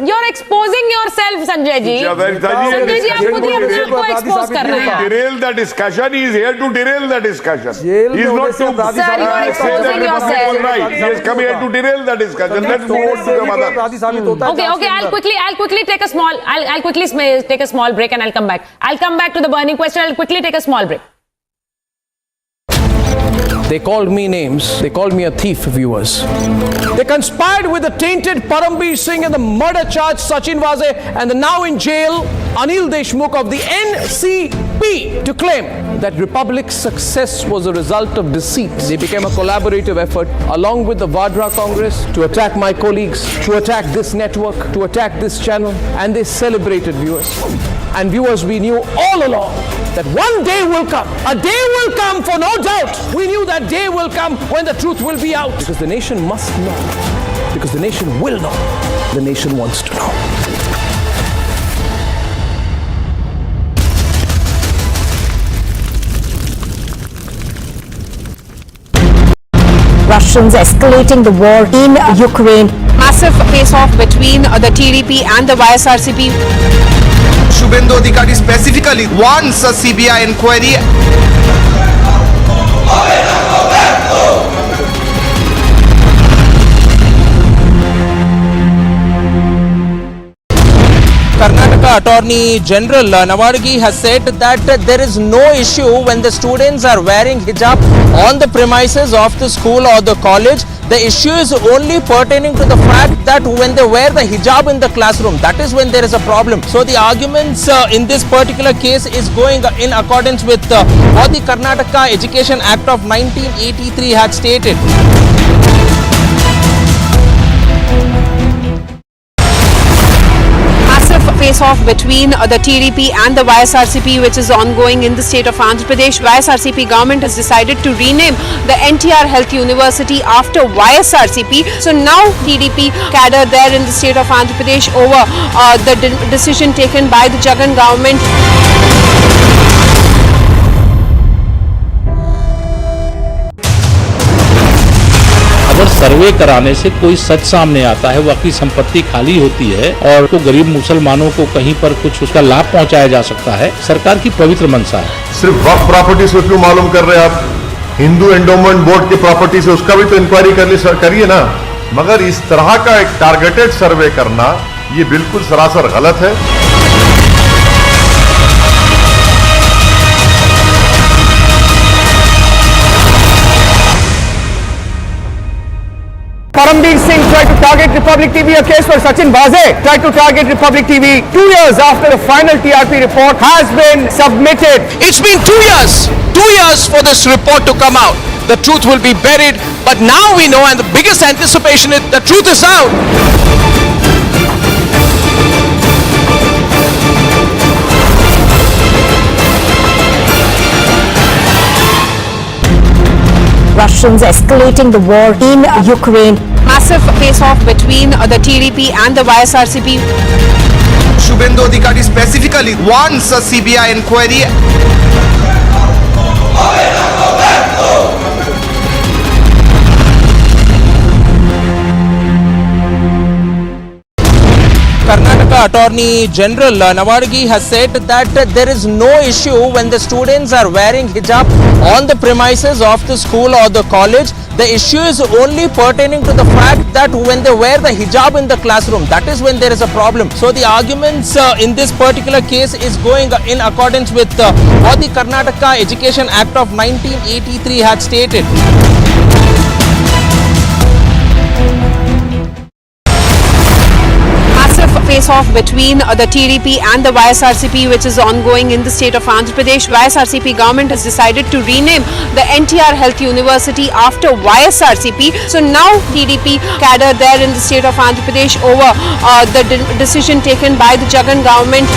you're exposing yourself, Sanjay ji. Sanjay ji, आप खुद ही अपने आप को एक्सपोज कर रहे हैं। Derail the discussion. He is here to derail the discussion. He is not to Sir, you are exposing yourself. He has come here to derail the discussion. Let's move on to the mother. Okay. I'll quickly take a small. I'll quickly take a small break and I'll come back. I'll come back to the burning question. I'll quickly take a small break. They called me names. They called me a thief, viewers. They conspired with the tainted Parambir Singh and the murder charge Sachin Vaze and the now in jail Anil Deshmukh of the NCP to claim that Republic's success was a result of deceit. They became a collaborative effort along with the Vadra Congress to attack my colleagues, to attack this network, to attack this channel, and they celebrated, viewers. And viewers, we knew all along that one day will come. A day will come, for no doubt. We knew that day will come when the truth will be out. Because the nation must know. Because the nation will know. The nation wants to know. Russians escalating the war in Ukraine. Massive face-off between the TDP and the YSRCP. Shubhendu Adhikari specifically wants a CBI inquiry. Karnataka Attorney General Navargi has said that there is no issue when the students are wearing hijab on the premises of the school or the college. The issue is only pertaining to the fact that when they wear the hijab in the classroom, that is when there is a problem. So the arguments in this particular case is going in accordance with what the Karnataka Education Act of 1983 had stated. Face-off between the TDP and the YSRCP, which is ongoing in the state of Andhra Pradesh. YSRCP government has decided to rename the NTR Health University after YSRCP. So now TDP cadre there in the state of Andhra Pradesh over the decision taken by the Jagan government. अगर सर्वे कराने से कोई सच सामने आता है, वाकई संपत्ति खाली होती है और तो गरीब मुसलमानों को कहीं पर कुछ उसका लाभ पहुंचाया जा सकता है, सरकार की पवित्र मंशा है। सिर्फ वक्फ प्रॉपर्टी से क्यों मालूम कर रहे हैं आप? हिंदू एंडोमेंट बोर्ड की प्रॉपर्टी से उसका भी तो इंक्वायरी करिए ना। मगर इस तरह का एक टारगेटेड सर्वे करना ये बिल्कुल सरासर गलत है। Parambir Singh tried to target Republic TV, a case where Sachin Vaze tried to target Republic TV 2 years after the final TRP report has been submitted. It's been 2 years for this report to come out. The truth will be buried, but now we know, and the biggest anticipation is the truth is out. Russians escalating the war in Ukraine. Massive face-off between the TDP and the YSRCP. Shubhendu Adhikari specifically wants a CBI inquiry. Karnataka Attorney General Navargi has said that there is no issue when the students are wearing hijab on the premises of the school or the college. The issue is only pertaining to the fact that when they wear the hijab in the classroom, that is when there is a problem. So the arguments in this particular case is going in accordance with what the Karnataka Education Act of 1983 had stated. Face-off between the TDP and the YSRCP, which is ongoing in the state of Andhra Pradesh. YSRCP government has decided to rename the NTR Health University after YSRCP. So now TDP cadre there in the state of Andhra Pradesh over the decision taken by the Jagan government.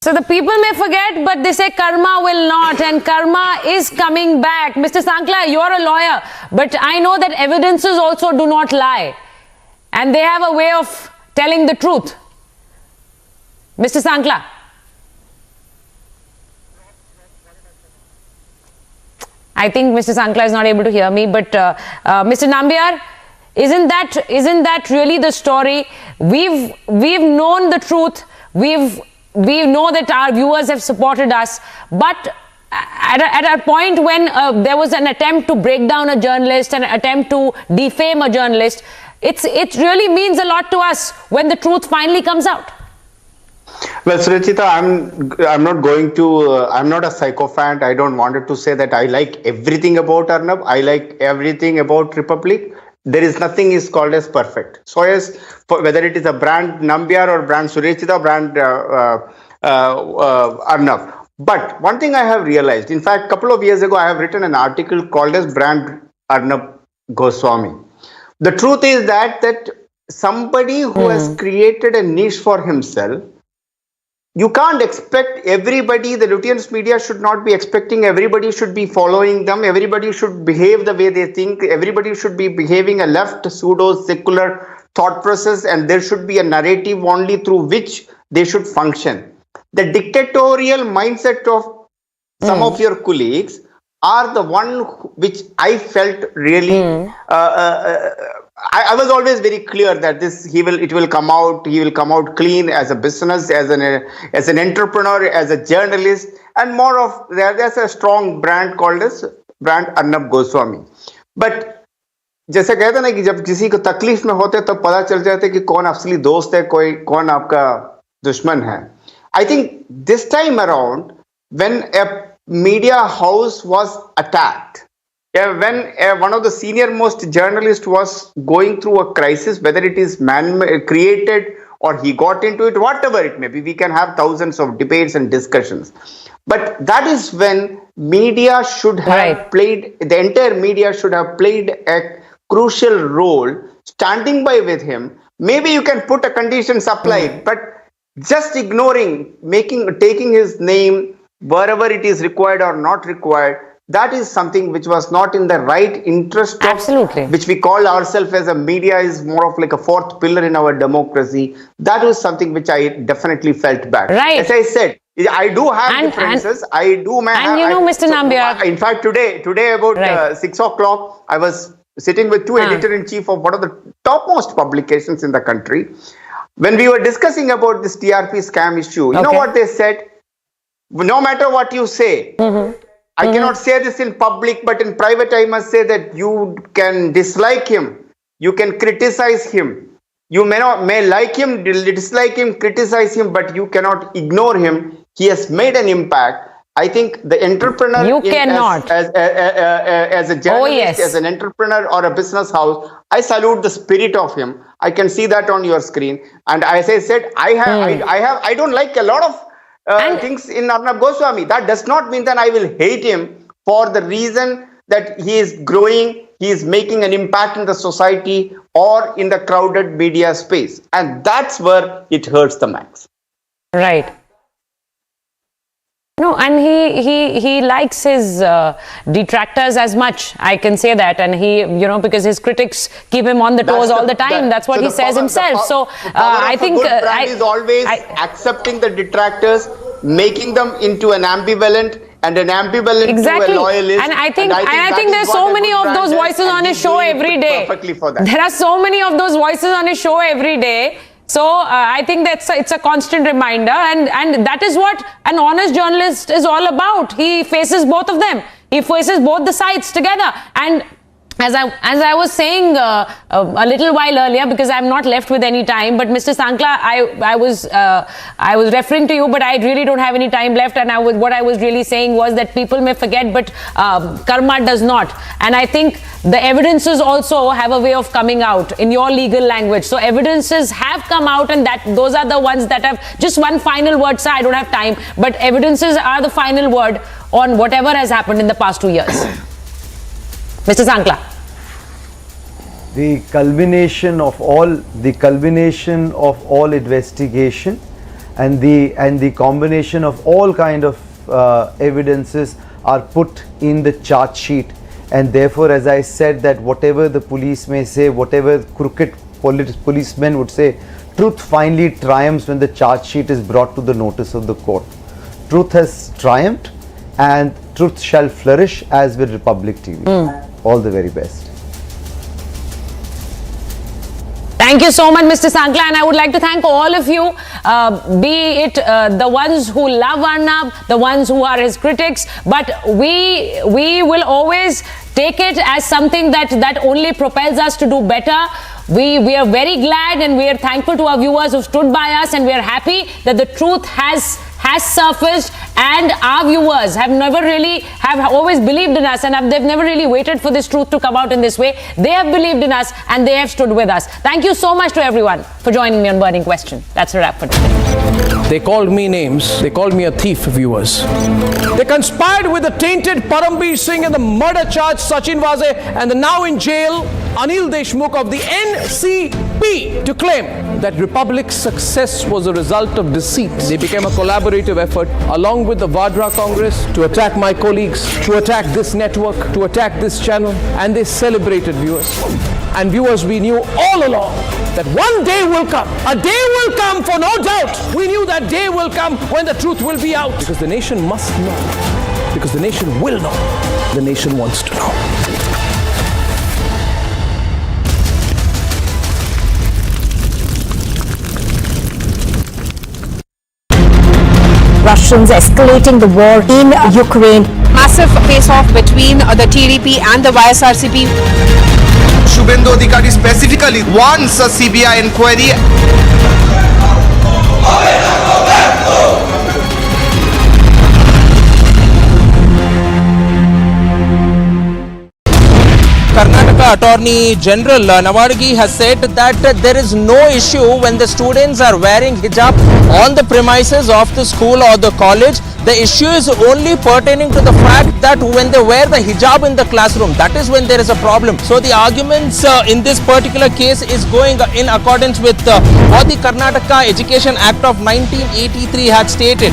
So the people may forget, but they say karma will not, and karma is coming back. Mr. Sankla, you're a lawyer, but I know that evidences also do not lie. And they have a way of telling the truth. Mr. Sankla. I think Mr. Sankla is not able to hear me, but Mr. Nambiar, isn't that really the story? We've known the truth. We know that our viewers have supported us, but at a point when there was an attempt to break down a journalist, an attempt to defame a journalist, it really means a lot to us when the truth finally comes out. Well, Surechita, I'm not going to, I'm not a sycophant. I don't want to say that I like everything about Arnab. I like everything about Republic. There is nothing is called as perfect. So as whether it is a brand Nambiar or brand Surechita, brand Arnab. But one thing I have realized, in fact, a couple of years ago, I have written an article called as brand Arnab Goswami. The truth is that somebody who has created a niche for himself, you can't expect everybody, the Lutyens media should not be expecting everybody should be following them, everybody should behave the way they think, everybody should be behaving a left pseudo-secular thought process, and there should be a narrative only through which they should function. The dictatorial mindset of some of your colleagues are the one which I felt really I was always very clear that it will come out clean as a business, as an entrepreneur, as a journalist, and more of there's a strong brand called as brand Arnab Goswami. But जैसे कहते ना कि जब किसी को तकलीफ में होते तब पता चल जाता है कि कौन असली दोस्त है, कौन आपका दुश्मन है. I think this time around, when a media house was attacked, when one of the senior most journalists was going through a crisis, whether it is man-created or he got into it, whatever it may be, we can have thousands of debates and discussions. But that is when media should have played, the entire media should have played a crucial role, standing by with him. Maybe you can put a condition applied, but just ignoring, taking his name wherever it is required or not required, that is something which was not in the right interest of, which we call ourselves as a media is more of like a fourth pillar in our democracy. That was something which I definitely felt bad. Right. As I said, I do have differences. I do, man. And you know, Mr. Nambiar. In fact, today about 6 o'clock, I was sitting with two editor-in-chief of one of the topmost publications in the country. When we were discussing about this TRP scam issue, you know what they said? No matter what you say, I cannot say this in public, but in private I must say that you can dislike him, you can criticize him, you may like him, dislike him, criticize him, but you cannot ignore him. He has made an impact. I think the entrepreneur as a journalist, as an entrepreneur or a business house, I salute the spirit of him. I can see that on your screen. And as I said, I don't like a lot of things in Arnab Goswami. That does not mean that I will hate him for the reason that he is growing, he is making an impact in the society or in the crowded media space. And that's where it hurts the max. Right. No, and he likes his detractors as much. I can say that, and he, because his critics keep him on the toes all the time. That's what he says himself. So I think brand is always accepting the detractors, making them into an ambivalent, and an ambivalent to a loyalist. And I think there's so many of those voices on his show every day. Perfectly for that. There are so many of those voices on his show every day. So I think it's a constant reminder, and that is what an honest journalist is all about. He faces both of them. He faces both the sides together. And as I was saying a little while earlier, because I'm not left with any time, but Mr. Sankla, I was referring to you, but I really don't have any time left. And what I was really saying was that people may forget, but karma does not. And I think the evidences also have a way of coming out in your legal language. So evidences have come out, and those are the ones that have just one final word. Sir, I don't have time, but evidences are the final word on whatever has happened in the past 2 years. Mr. Sankla. The culmination of all investigation and the combination of all kind of evidences are put in the charge sheet, and therefore, as I said, that whatever the police may say, whatever crooked policemen would say, truth finally triumphs when the charge sheet is brought to the notice of the court. Truth has triumphed, and truth shall flourish, as with Republic TV. All the very best. Thank you so much, Mr. Sankla, and I would like to thank all of you, be it the ones who love Arnab, the ones who are his critics, but we will always take it as something that only propels us to do better. We are very glad and we are thankful to our viewers who stood by us, and we are happy that the truth has surfaced, and our viewers have always believed in us, and they've never really waited for this truth to come out in this way. They have believed in us and they have stood with us. Thank you so much to everyone for joining me on Burning Question. That's a wrap for today. They called me names. They called me a thief, viewers. They conspired with the tainted Parambir Singh and the murder charge Sachin Vaze and the now in jail Anil Deshmukh of the NCP to claim that Republic's success was a result of deceit. They became a collaborative effort along with the Vadra Congress to attack my colleagues, to attack this network, to attack this channel, and they celebrated, viewers. And viewers, we knew all along that one day will come. A day will come, for no doubt. We knew that day will come when the truth will be out. Because the nation must know. Because the nation will know. The nation wants to know. Russians escalating the war in Ukraine. Massive face-off between the TDP and the YSRCP. Shubhendu Adhikari specifically wants a CBI inquiry. Karnataka Attorney General Navargi has said that there is no issue when the students are wearing hijab on the premises of the school or the college. The issue is only pertaining to the fact that when they wear the hijab in the classroom, that is when there is a problem. So the arguments in this particular case is going in accordance with what the Karnataka Education Act of 1983 had stated.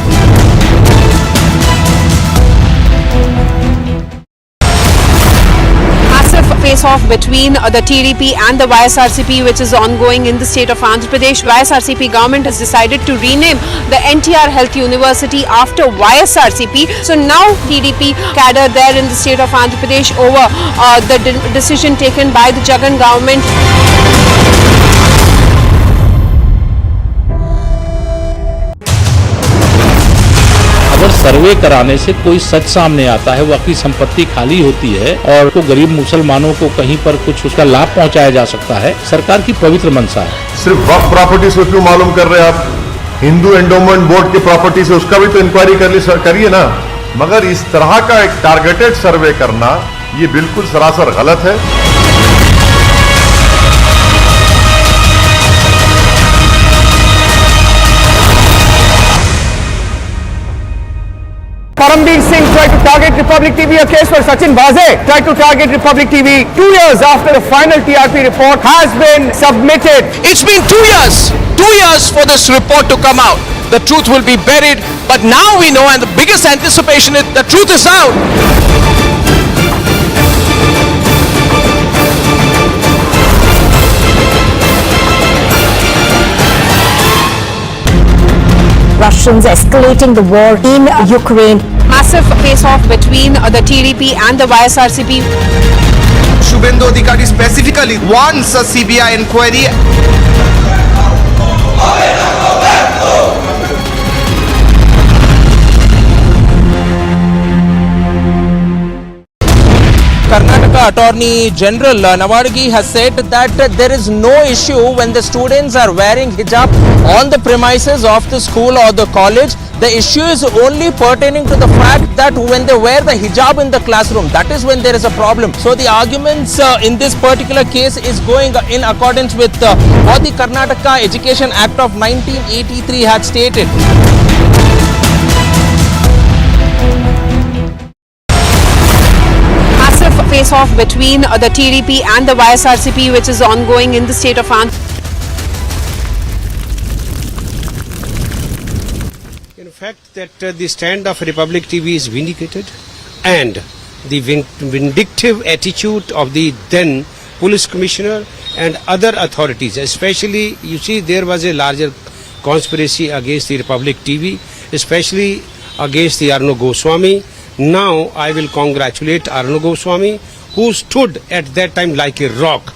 Face-off between the TDP and the YSRCP, which is ongoing in the state of Andhra Pradesh. YSRCP government has decided to rename the NTR Health University after YSRCP. So now TDP cadre there in the state of Andhra Pradesh over the decision taken by the Jagan government. अगर सर्वे कराने से कोई सच सामने आता है, वाकई संपत्ति खाली होती है और को गरीब मुसलमानों को कहीं पर कुछ उसका लाभ पहुंचाया जा सकता है, सरकार की पवित्र मंशा है। सिर्फ वक्फ प्रॉपर्टी से क्यों मालूम कर रहे हैं आप? हिंदू एंडोमेंट बोर्ड की प्रॉपर्टी से उसका भी तो इंक्वायरी करिए ना। मगर इस तरह का एक टारगेटेड सर्वे करना ये बिल्कुल सरासर गलत है। Parambir Singh tried to target Republic TV, a case where Sachin Vaze tried to target Republic TV 2 years after the final TRP report has been submitted. It's been 2 years for this report to come out. The truth will be buried, but now we know, and the biggest anticipation is the truth is out. Russians escalating the war in Ukraine. Massive face-off between the TDP and the YSRCP. Shubhendu Adhikari specifically wants a CBI inquiry. Karnataka Attorney General Navargi has said that there is no issue when the students are wearing hijab on the premises of the school or the college. The issue is only pertaining to the fact that when they wear the hijab in the classroom, that is when there is a problem. So the arguments in this particular case is going in accordance with what the Karnataka Education Act of 1983 had stated. Face-off between the TDP and the YSRCP, which is ongoing in the state of Andhra. In fact, that the stand of Republic TV is vindicated, and the vindictive attitude of the then police commissioner and other authorities, especially, you see, there was a larger conspiracy against the Republic TV, especially against the Arnab Goswami. Now I will congratulate Arnab Goswami, who stood at that time like a rock.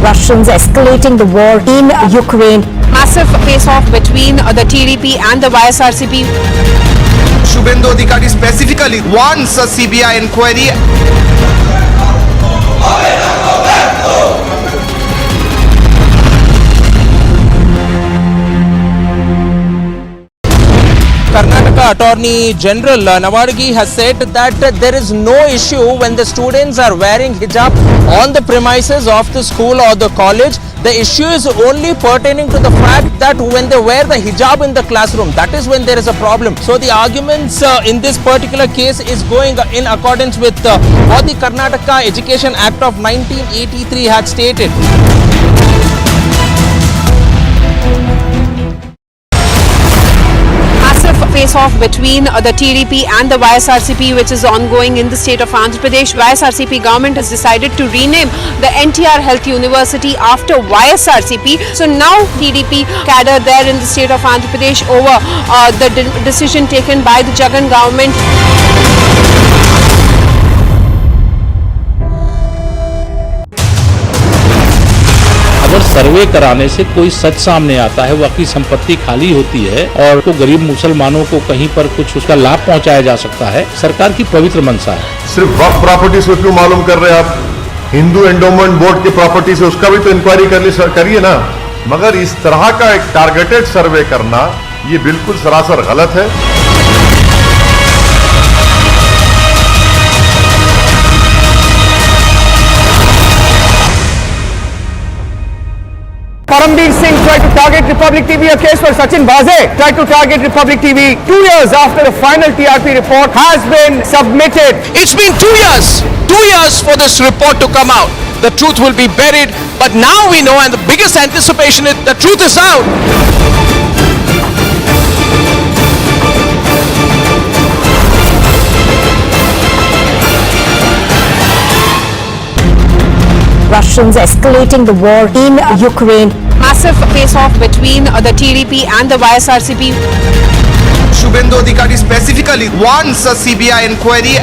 Russians escalating the war in Ukraine. Massive face-off between the TDP and the YSRCP. Shubhendu Adhikari specifically wants a CBI inquiry. Karnataka Attorney General Navargi has said that there is no issue when the students are wearing hijab on the premises of the school or the college. The issue is only pertaining to the fact that when they wear the hijab in the classroom, that is when there is a problem. So the arguments in this particular case is going in accordance with what the Karnataka Education Act of 1983 had stated. Face-off between the TDP and the YSRCP, which is ongoing in the state of Andhra Pradesh. YSRCP government has decided to rename the NTR Health University after YSRCP. So now TDP cadre there in the state of Andhra Pradesh over the decision taken by the Jagan government. अगर सर्वे कराने से कोई सच सामने आता है, वाकई संपत्ति खाली होती है और को गरीब मुसलमानों को कहीं पर कुछ उसका लाभ पहुंचाया जा सकता है, सरकार की पवित्र मंशा है। सिर्फ वक्फ प्रॉपर्टी से क्यों मालूम कर रहे हैं आप? हिंदू एंडोमेंट बोर्ड की प्रॉपर्टी से उसका भी तो इंक्वायरी करिए ना। मगर इस तरह का एक टारगेटेड सर्वे करना ये बिल्कुल सरासर गलत है। Parambir Singh tried to target Republic TV, a case where Sachin Vaze tried to target Republic TV 2 years after the final TRP report has been submitted. It's been 2 years for this report to come out. The truth will be buried, but now we know, and the biggest anticipation is the truth is out. Russians escalating the war in Ukraine. Massive face-off between the TDP and the YSRCP. Shubhendu Adhikari specifically wants a CBI inquiry.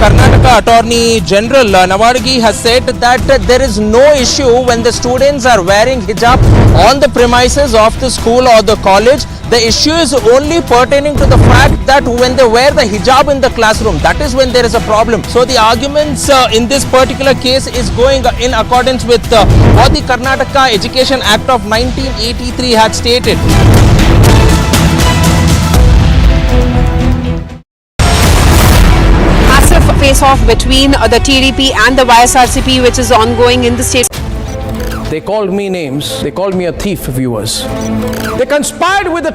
Karnataka Attorney General Navargi has said that there is no issue when the students are wearing hijab on the premises of the school or the college. The issue is only pertaining to the fact that when they wear the hijab in the classroom, that is when there is a problem. So the arguments in this particular case is going in accordance with what the Karnataka Education Act of 1983 had stated. Face-off between the TDP and the YSRCP, which is ongoing in the state. They called me names. They called me a thief, viewers. They conspired with the